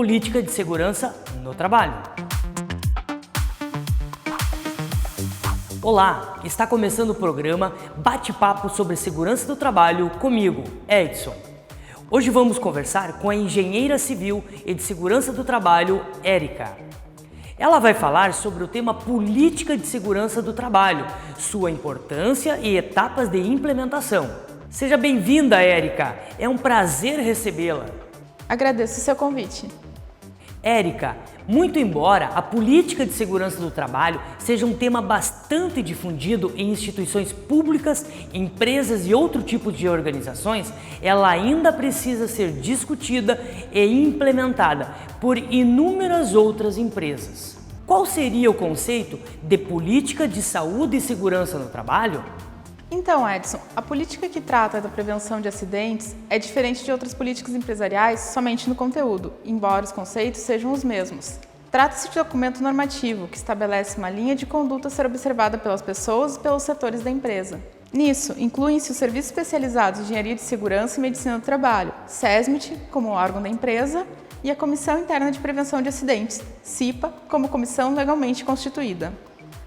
política de segurança no trabalho. Olá, está começando o programa Bate-Papo sobre Segurança do Trabalho comigo, Edson. Hoje vamos conversar com a engenheira civil e de segurança do trabalho, Érica. Ela vai falar sobre o tema Política de Segurança do Trabalho, sua importância e etapas de implementação. Seja bem-vinda, Érica. É um prazer recebê-la. Agradeço o seu convite. Érica, muito embora a política de segurança do trabalho seja um tema bastante difundido em instituições públicas, empresas e outro tipo de organizações, ela ainda precisa ser discutida e implementada por inúmeras outras empresas. Qual seria o conceito de política de saúde e segurança no trabalho? Então, Edson, a política que trata da prevenção de acidentes é diferente de outras políticas empresariais somente no conteúdo, embora os conceitos sejam os mesmos. Trata-se de documento normativo que estabelece uma linha de conduta a ser observada pelas pessoas e pelos setores da empresa. Nisso, incluem-se os serviços especializados de engenharia de segurança e medicina do trabalho, SESMIT, como órgão da empresa, e a Comissão Interna de Prevenção de Acidentes, CIPA, como comissão legalmente constituída.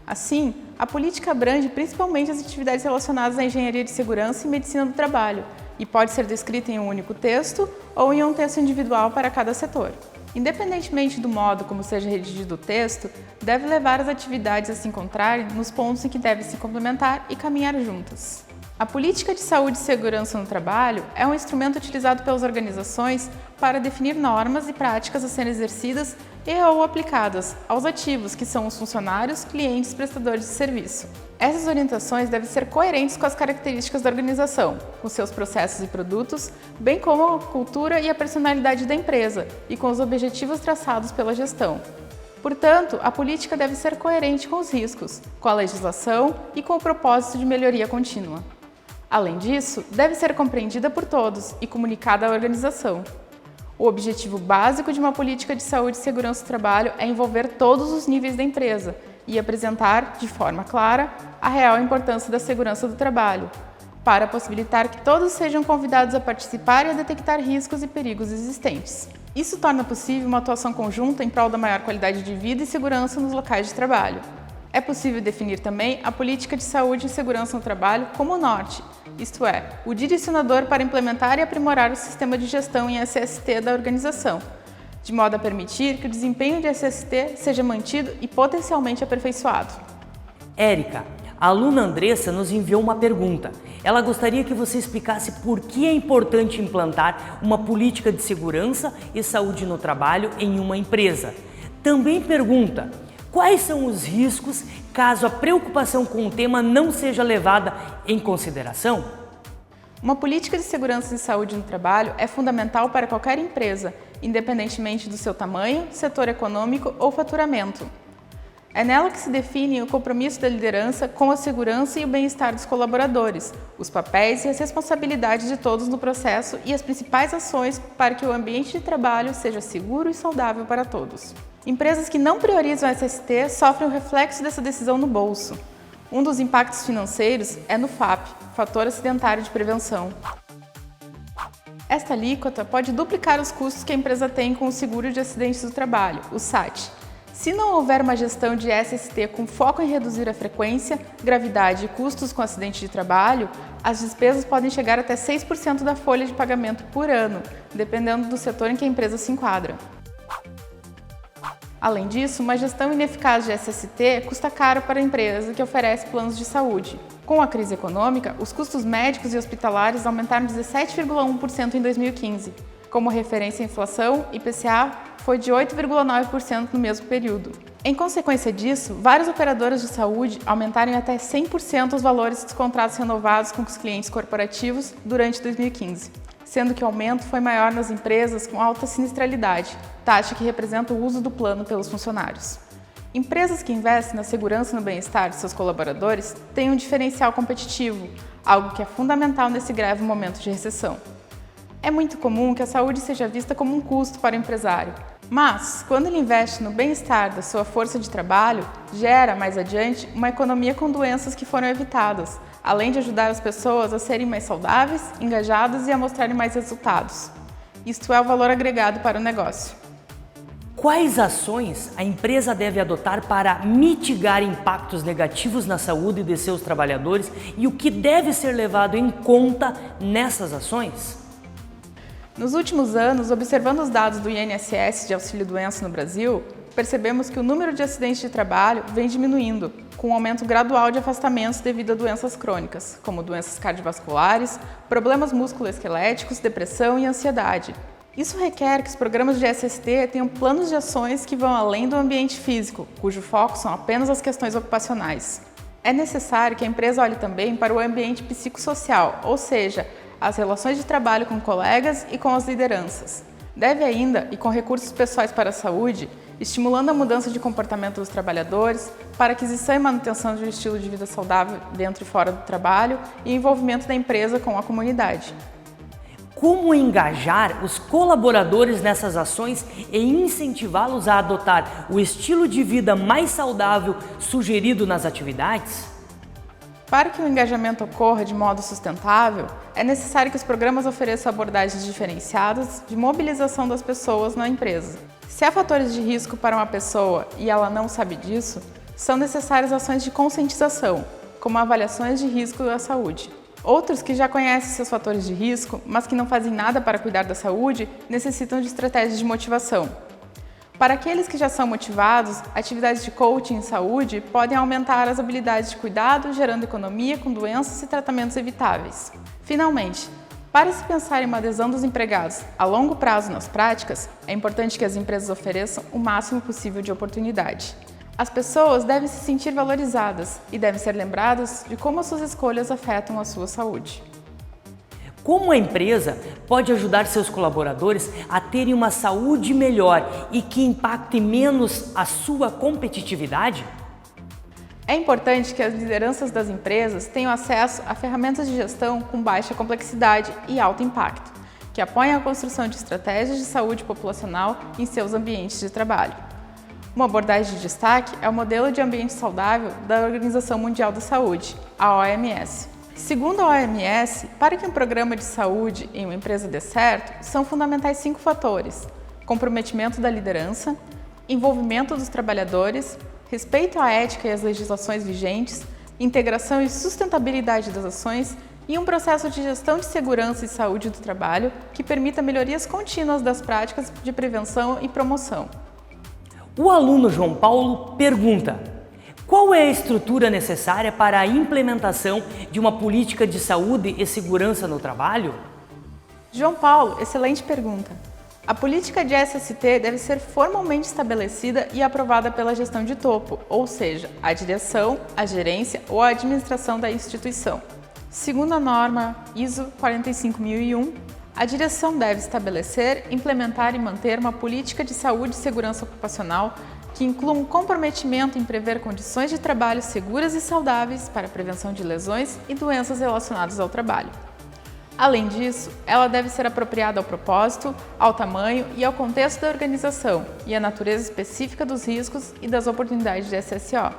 Assim, a política abrange principalmente as atividades relacionadas à engenharia de segurança e medicina do trabalho e pode ser descrita em um único texto ou em um texto individual para cada setor. Independentemente do modo como seja redigido o texto, deve levar as atividades a se encontrarem nos pontos em que devem se complementar e caminhar juntas. A política de saúde e segurança no trabalho é um instrumento utilizado pelas organizações para definir normas e práticas a serem exercidas e ou aplicadas aos ativos, que são os funcionários, clientes e prestadores de serviço. Essas orientações devem ser coerentes com as características da organização, com seus processos e produtos, bem como a cultura e a personalidade da empresa e com os objetivos traçados pela gestão. Portanto, a política deve ser coerente com os riscos, com a legislação e com o propósito de melhoria contínua. Além disso, deve ser compreendida por todos e comunicada à organização. O objetivo básico de uma política de saúde e segurança do trabalho é envolver todos os níveis da empresa e apresentar, de forma clara, a real importância da segurança do trabalho, para possibilitar que todos sejam convidados a participar e a detectar riscos e perigos existentes. Isso torna possível uma atuação conjunta em prol da maior qualidade de vida e segurança nos locais de trabalho. É possível definir também a política de saúde e segurança no trabalho como o norte, isto é, o direcionador para implementar e aprimorar o sistema de gestão em SST da organização, de modo a permitir que o desempenho de SST seja mantido e potencialmente aperfeiçoado. Érica, a aluna Andressa nos enviou uma pergunta. Ela gostaria que você explicasse por que é importante implantar uma política de segurança e saúde no trabalho em uma empresa. Também pergunta: quais são os riscos caso a preocupação com o tema não seja levada em consideração? Uma política de segurança e saúde no trabalho é fundamental para qualquer empresa, independentemente do seu tamanho, setor econômico ou faturamento. É nela que se define o compromisso da liderança com a segurança e o bem-estar dos colaboradores, os papéis e as responsabilidades de todos no processo e as principais ações para que o ambiente de trabalho seja seguro e saudável para todos. Empresas que não priorizam a SST sofrem o reflexo dessa decisão no bolso. Um dos impactos financeiros é no FAP, Fator Acidentário de Prevenção. Esta alíquota pode duplicar os custos que a empresa tem com o Seguro de Acidentes do Trabalho, o SAT. Se não houver uma gestão de SST com foco em reduzir a frequência, gravidade e custos com acidente de trabalho, as despesas podem chegar até 6% da folha de pagamento por ano, dependendo do setor em que a empresa se enquadra. Além disso, uma gestão ineficaz de SST custa caro para a empresa que oferece planos de saúde. Com a crise econômica, os custos médicos e hospitalares aumentaram 17,1% em 2015. Como referência à inflação, IPCA foi de 8,9% no mesmo período. Em consequência disso, várias operadoras de saúde aumentaram em até 100% os valores dos contratos renovados com os clientes corporativos durante 2015, sendo que o aumento foi maior nas empresas com alta sinistralidade, taxa que representa o uso do plano pelos funcionários. Empresas que investem na segurança e no bem-estar de seus colaboradores têm um diferencial competitivo, algo que é fundamental nesse grave momento de recessão. É muito comum que a saúde seja vista como um custo para o empresário, mas, quando ele investe no bem-estar da sua força de trabalho, gera, mais adiante, uma economia com doenças que foram evitadas, além de ajudar as pessoas a serem mais saudáveis, engajadas e a mostrarem mais resultados. Isto é o valor agregado para o negócio. Quais ações a empresa deve adotar para mitigar impactos negativos na saúde de seus trabalhadores e o que deve ser levado em conta nessas ações? Nos últimos anos, observando os dados do INSS de auxílio-doença no Brasil, percebemos que o número de acidentes de trabalho vem diminuindo, com um aumento gradual de afastamentos devido a doenças crônicas, como doenças cardiovasculares, problemas musculoesqueléticos, depressão e ansiedade. Isso requer que os programas de SST tenham planos de ações que vão além do ambiente físico, cujo foco são apenas as questões ocupacionais. É necessário que a empresa olhe também para o ambiente psicossocial, ou seja, as relações de trabalho com colegas e com as lideranças. Deve ainda, e com recursos pessoais para a saúde, estimulando a mudança de comportamento dos trabalhadores, para aquisição e manutenção de um estilo de vida saudável dentro e fora do trabalho e envolvimento da empresa com a comunidade. Como engajar os colaboradores nessas ações e incentivá-los a adotar o estilo de vida mais saudável sugerido nas atividades? Para que o engajamento ocorra de modo sustentável, é necessário que os programas ofereçam abordagens diferenciadas de mobilização das pessoas na empresa. Se há fatores de risco para uma pessoa e ela não sabe disso, são necessárias ações de conscientização, como avaliações de risco da saúde. Outros que já conhecem seus fatores de risco, mas que não fazem nada para cuidar da saúde, necessitam de estratégias de motivação. Para aqueles que já são motivados, atividades de coaching em saúde podem aumentar as habilidades de cuidado, gerando economia com doenças e tratamentos evitáveis. Finalmente, para se pensar em uma adesão dos empregados a longo prazo nas práticas, é importante que as empresas ofereçam o máximo possível de oportunidade. As pessoas devem se sentir valorizadas e devem ser lembradas de como as suas escolhas afetam a sua saúde. Como a empresa pode ajudar seus colaboradores a terem uma saúde melhor e que impacte menos a sua competitividade? É importante que as lideranças das empresas tenham acesso a ferramentas de gestão com baixa complexidade e alto impacto, que apoiem a construção de estratégias de saúde populacional em seus ambientes de trabalho. Uma abordagem de destaque é o modelo de ambiente saudável da Organização Mundial da Saúde, a OMS. Segundo a OMS, para que um programa de saúde em uma empresa dê certo, são fundamentais 5 fatores: comprometimento da liderança, envolvimento dos trabalhadores, respeito à ética e às legislações vigentes, integração e sustentabilidade das ações e um processo de gestão de segurança e saúde do trabalho que permita melhorias contínuas das práticas de prevenção e promoção. O aluno João Paulo pergunta: qual é a estrutura necessária para a implementação de uma política de saúde e segurança no trabalho? João Paulo, excelente pergunta. A política de SST deve ser formalmente estabelecida e aprovada pela gestão de topo, ou seja, a direção, a gerência ou a administração da instituição. Segundo a norma ISO 45001, a direção deve estabelecer, implementar e manter uma política de saúde e segurança ocupacional que inclua um comprometimento em prever condições de trabalho seguras e saudáveis para a prevenção de lesões e doenças relacionadas ao trabalho. Além disso, ela deve ser apropriada ao propósito, ao tamanho e ao contexto da organização e à natureza específica dos riscos e das oportunidades de SSO.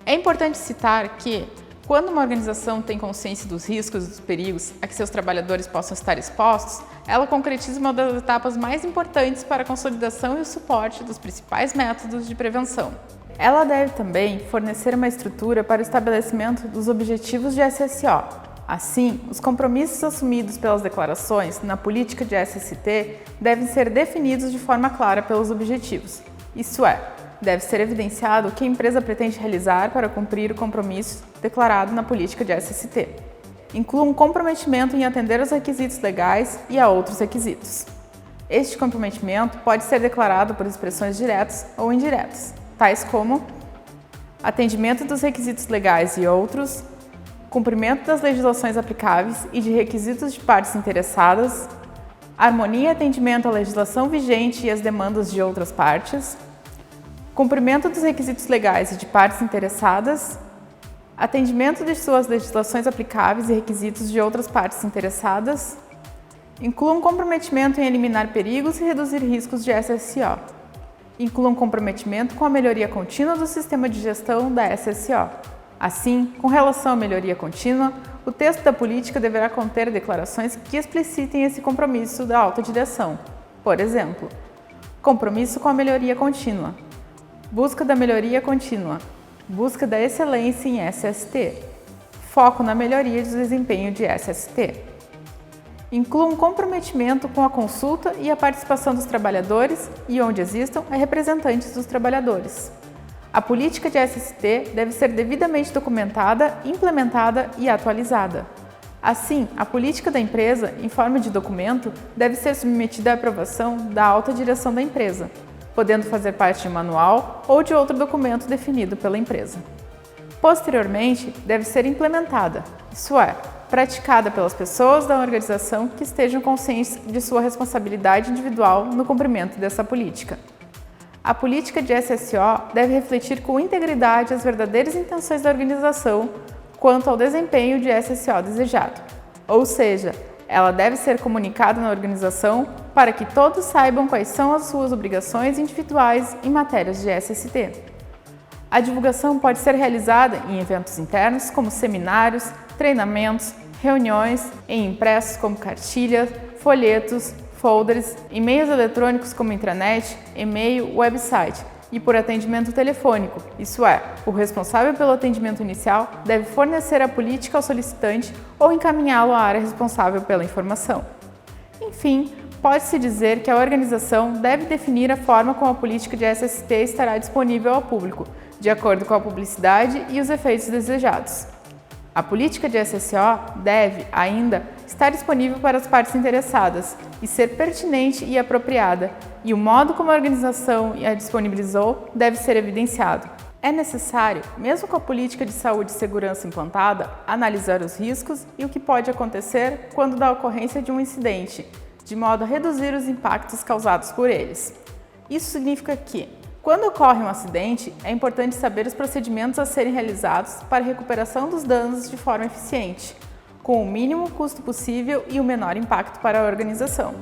É importante citar que, quando uma organização tem consciência dos riscos e dos perigos a que seus trabalhadores possam estar expostos, ela concretiza uma das etapas mais importantes para a consolidação e o suporte dos principais métodos de prevenção. Ela deve também fornecer uma estrutura para o estabelecimento dos objetivos de SSO. Assim, os compromissos assumidos pelas declarações na política de SST devem ser definidos de forma clara pelos objetivos. Isso é, deve ser evidenciado o que a empresa pretende realizar para cumprir o compromisso declarado na política de SST. Inclua um comprometimento em atender aos requisitos legais e a outros requisitos. Este comprometimento pode ser declarado por expressões diretas ou indiretas, tais como atendimento dos requisitos legais e outros, cumprimento das legislações aplicáveis e de requisitos de partes interessadas, harmonia e atendimento à legislação vigente e às demandas de outras partes, cumprimento dos requisitos legais e de partes interessadas, atendimento de suas legislações aplicáveis e requisitos de outras partes interessadas, inclua um comprometimento em eliminar perigos e reduzir riscos de SSO. Inclua um comprometimento com a melhoria contínua do sistema de gestão da SSO. Assim, com relação à melhoria contínua, o texto da política deverá conter declarações que explicitem esse compromisso da alta direção. Por exemplo, Compromisso com a melhoria contínua. Busca da melhoria contínua. Busca da excelência em SST. Foco na melhoria do desempenho de SST. Inclua um comprometimento com a consulta e a participação dos trabalhadores e, onde existam, representantes dos trabalhadores. A política de SST deve ser devidamente documentada, implementada e atualizada. Assim, a política da empresa, em forma de documento, deve ser submetida à aprovação da alta direção da empresa, podendo fazer parte de um manual ou de outro documento definido pela empresa. Posteriormente, deve ser implementada, isso é, praticada pelas pessoas da organização que estejam conscientes de sua responsabilidade individual no cumprimento dessa política. A política de SSO deve refletir com integridade as verdadeiras intenções da organização quanto ao desempenho de SSO desejado, ou seja, ela deve ser comunicada na organização para que todos saibam quais são as suas obrigações individuais em matérias de SST. A divulgação pode ser realizada em eventos internos, como seminários, treinamentos, reuniões, em impressos como cartilhas, folhetos, folders, e-mails eletrônicos como intranet, e-mail, website e por atendimento telefônico, isso é, o responsável pelo atendimento inicial deve fornecer a política ao solicitante ou encaminhá-lo à área responsável pela informação. Enfim, pode-se dizer que a organização deve definir a forma como a política de SST estará disponível ao público, de acordo com a publicidade e os efeitos desejados. A política de SSO deve, ainda, estar disponível para as partes interessadas e ser pertinente e apropriada, e o modo como a organização a disponibilizou deve ser evidenciado. É necessário, mesmo com a política de saúde e segurança implantada, analisar os riscos e o que pode acontecer quando da ocorrência de um incidente, de modo a reduzir os impactos causados por eles. Isso significa que, quando ocorre um acidente, é importante saber os procedimentos a serem realizados para a recuperação dos danos de forma eficiente, com o mínimo custo possível e o menor impacto para a organização.